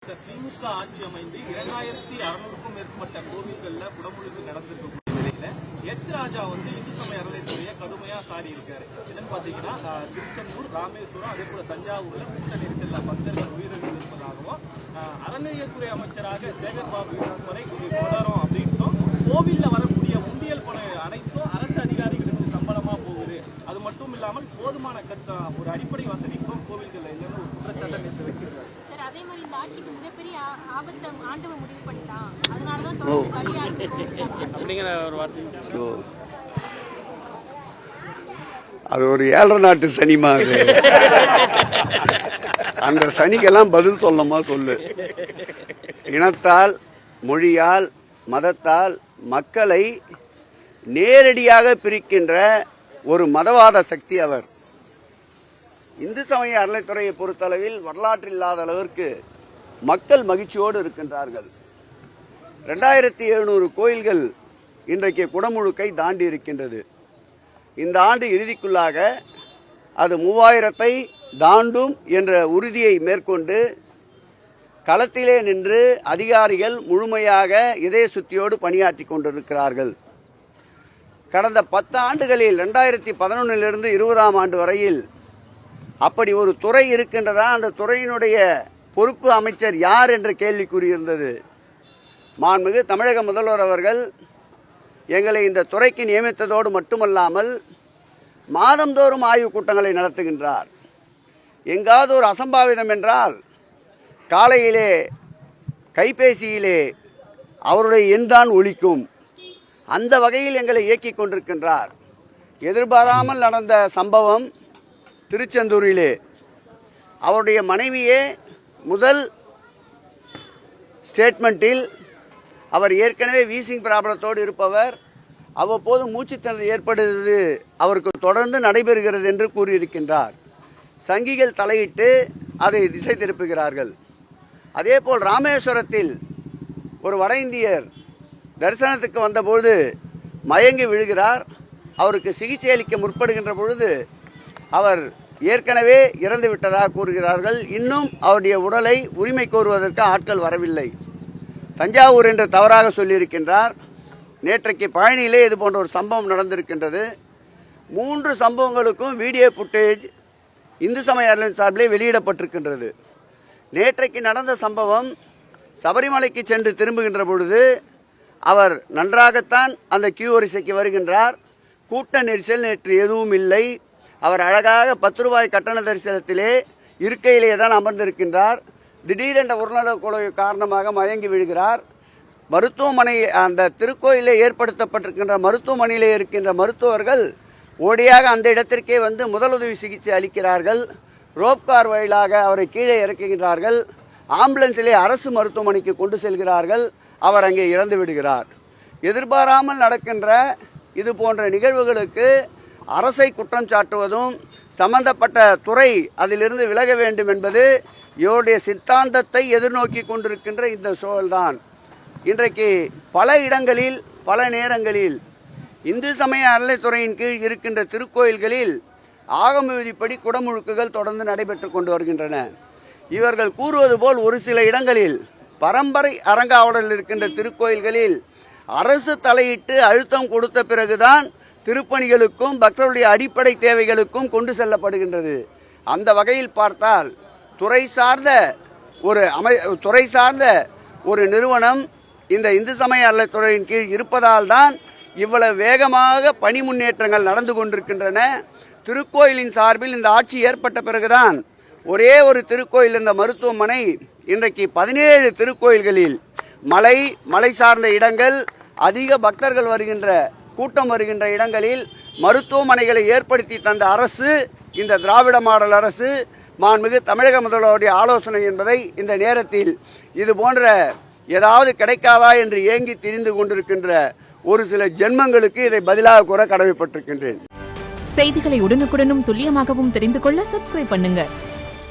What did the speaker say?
திமுக ஆட்சி அமைந்து 2600க்கும் மேற்பட்ட கோவில்கள்ல குடமுழுக்கு நடந்திருக்கக்கூடிய நிலையில ராஜா இந்து சமய அறநிலையத்துறையை கடுமையா சாரி இருக்காரு. என்னன்னு பாத்தீங்கன்னா திருச்செந்தூர், ராமேஸ்வரம், அதே போல தஞ்சாவூர்ல கூட்ட நெரிசல்ல பக்தர்கள் உயிரிழந்திருப்பதாகவும் அறநிலையத்துறை அமைச்சராக சேகர் பாபு வரை தொடரும் அப்படின்னும் கோவில்ல வரக்கூடிய உண்டியல் பணம் அனைத்தும் அரசு அதிகாரிகளுக்கு சம்பளமா போகுது. அது மட்டும் இல்லாமல் போதுமான ஒரு அடிப்படை வசதிக்கும் கோவில்கள் இல்லைன்னு ஒரு குற்றச்சாட்டை நேற்று வச்சிருக்காரு. அதே மாதிரி இந்த ஆட்சிக்கு மிகப்பெரிய ஆபத்தை ஆண்டவன் முடிவு பண்ணிட்டான். அதனாலதான் தொடர்ந்து பலியாகி அப்படிங்கிற ஒரு வார்த்தை. அது ஒரு 7 நாட்டு சனிமா. அந்த சனிக்கெல்லாம் பதில் சொல்லமா சொல்லு. இனத்தால், மொழியால், மதத்தால் மக்களை நேரடியாக பிரிக்கின்ற ஒரு மதவாத சக்தி அவர். இந்து சமய அறநிலைத்துறையை பொறுத்தளவில் வரலாற்றில் இல்லாத அளவிற்கு மக்கள் மகிழ்ச்சியோடு இருக்கின்றார்கள். 2700 கோயில்கள் இன்றைக்கு குடமுழுக்கை தாண்டி இருக்கின்றது. இந்த ஆண்டு இறுதிக்குள்ளாக அது 3000-ஐ தாண்டும் என்ற உறுதியை மேற்கொண்டு களத்திலே நின்று அதிகாரிகள் முழுமையாக இதய சுத்தியோடு பணியாற்றி கொண்டிருக்கிறார்கள். கடந்த 10 ஆண்டுகளில் 2011 20ஆம் ஆண்டு வரையில் அப்படி ஒரு துறை இருக்கின்றதா, அந்த துறையினுடைய பொறுப்பு அமைச்சர் யார் என்ற கேள்விக்குறி இருந்தது. மாண்புமிகு தமிழக முதல்வர் அவர்கள் எங்களை இந்த துறைக்கு நியமித்ததோடு மட்டுமல்லாமல் மாதந்தோறும் ஆய்வுக் கூட்டங்களை நடத்துகின்றார். எங்காவது ஒரு அசம்பாவிதம் என்றால் காலையிலே கைபேசியிலே அவருடைய எண்தான் ஒலிக்கும். அந்த வகையில் எங்களை இயக்கிக் கொண்டிருக்கின்றார். எதிர்பாராமல் நடந்த சம்பவம் திருச்செந்தூரிலே அவருடைய மனைவியே முதல் ஸ்டேட்மெண்ட்டில் அவர் ஏற்கனவே வீசிங் ப்ராப்ளத்தோடு இருப்பவர், அவ்வப்போது மூச்சுத்திணறல் ஏற்படுவது அவருக்கு தொடர்ந்து நடைபெறுகிறது என்று கூறியிருக்கின்றார். சங்கிகள் தலையிட்டு அதை திசை திருப்புகிறார்கள். அதேபோல் ராமேஸ்வரத்தில் ஒரு வட இந்தியர் தரிசனத்துக்கு வந்தபொழுது மயங்கி விழுகிறார். அவருக்கு சிகிச்சை அளிக்க முற்படுகின்ற பொழுது அவர் ஏற்கனவே இறந்து விட்டதாக கூறுகிறார்கள். இன்னும் அவருடைய உடலை உரிமை கோருவதற்கு ஆட்கள் வரவில்லை. தஞ்சாவூர் என்று தவறாக சொல்லியிருக்கின்றார். நேற்றைக்கு பழனியிலே இது போன்ற ஒரு சம்பவம் நடந்திருக்கின்றது. 3 சம்பவங்களுக்கும் வீடியோ புட்டேஜ் இந்து சமய அறநிலையத்துறை சார்பிலே வெளியிடப்பட்டிருக்கின்றது. நேற்றைக்கு நடந்த சம்பவம் சபரிமலைக்கு சென்று திரும்புகின்ற பொழுது அவர் நன்றாகத்தான் அந்த கியூ வரிசைக்கு வருகின்றார். கூட்ட நெரிசல் நேற்று எதுவும் இல்லை. அவர் அழகாக 10 ரூபாய் கட்டண தரிசனத்திலே இருக்கையிலே தான் அமர்ந்திருக்கின்றார். திடீரென்ற உடல்நலக்குறைவு காரணமாக மயங்கி விழுகிறார். மருத்துவமனை அந்த திருக்கோயிலே ஏற்படுத்தப்பட்டிருக்கின்ற மருத்துவமனையிலே இருக்கின்ற மருத்துவர்கள் ஓடியாக அந்த இடத்திற்கே வந்து முதலுதவி சிகிச்சை அளிக்கிறார்கள். ரோப்கார் வழியாக அவரை கீழே இறக்குகின்றார்கள். ஆம்புலன்ஸிலே அரசு மருத்துவமனைக்கு கொண்டு செல்கிறார்கள். அவர் அங்கே இறந்து விடுகிறார். எதிர்பாராமல் நடக்கின்ற இது போன்ற நிகழ்வுகளுக்கு அரசை குற்றம் சாட்டுவதும் சம்பந்தப்பட்ட துறை அதிலிருந்து விலக வேண்டும் என்பது இவருடைய சித்தாந்தத்தை எதிர்நோக்கி கொண்டிருக்கின்ற இந்த சூழல்தான். இன்றைக்கு பல இடங்களில் பல நேரங்களில் இந்து சமய அறநிலையத்துறையின் கீழ் இருக்கின்ற திருக்கோயில்களில் ஆகம விதிப்படி குடமுழுக்குகள் தொடர்ந்து நடைபெற்று கொண்டு வருகின்றன. இவர்கள் கூறுவது போல் ஒரு சில இடங்களில் பரம்பரை அறங்காவலர்கள் இருக்கின்ற திருக்கோயில்களில் அரசு தலையிட்டு அழுத்தம் கொடுத்த பிறகுதான் திருப்பணிகளுக்கும் பக்தர்களுடைய அடிப்படை தேவைகளுக்கும் கொண்டு செல்லப்படுகின்றது. அந்த வகையில் பார்த்தால் துறை சார்ந்த ஒரு நிறுவனம் இந்த இந்து சமய அறநிலையத்துறையின் கீழ் இருப்பதால் தான் இவ்வளவு வேகமாக பணி முன்னேற்றங்கள் நடந்து கொண்டிருக்கின்றன. திருக்கோயிலின் சார்பில் இந்த ஆட்சி ஏற்பட்ட பிறகுதான் ஒரே ஒரு திருக்கோயில் இந்த மருத்துவமனை இன்றைக்கு 17 திருக்கோயில்களில் மலை சார்ந்த இடங்கள், அதிக பக்தர்கள் வருகின்ற கூட்டம் வருகின்ற இடங்களில் மருத்துவமனைகளை ஏற்படுத்தி தந்த அரசு இந்த திராவிட மாடல் அரசு, மாண்புமிகு தமிழக முதல்வருடைய ஆலோசனை என்பதை இந்த நேரத்தில் இது போன்ற ஏதாவது கிடைக்காதா என்று ஏங்கி திரிந்து கொண்டிருக்கின்ற ஒரு சில ஜென்மங்களுக்கு இதை பதிலாக கூற கடமைப்பட்டிருக்கின்றேன். செய்திகளை உடனுக்குடனும் துல்லியமாகவும் தெரிந்து கொள்ள சப்ஸ்கிரைப் பண்ணுங்க.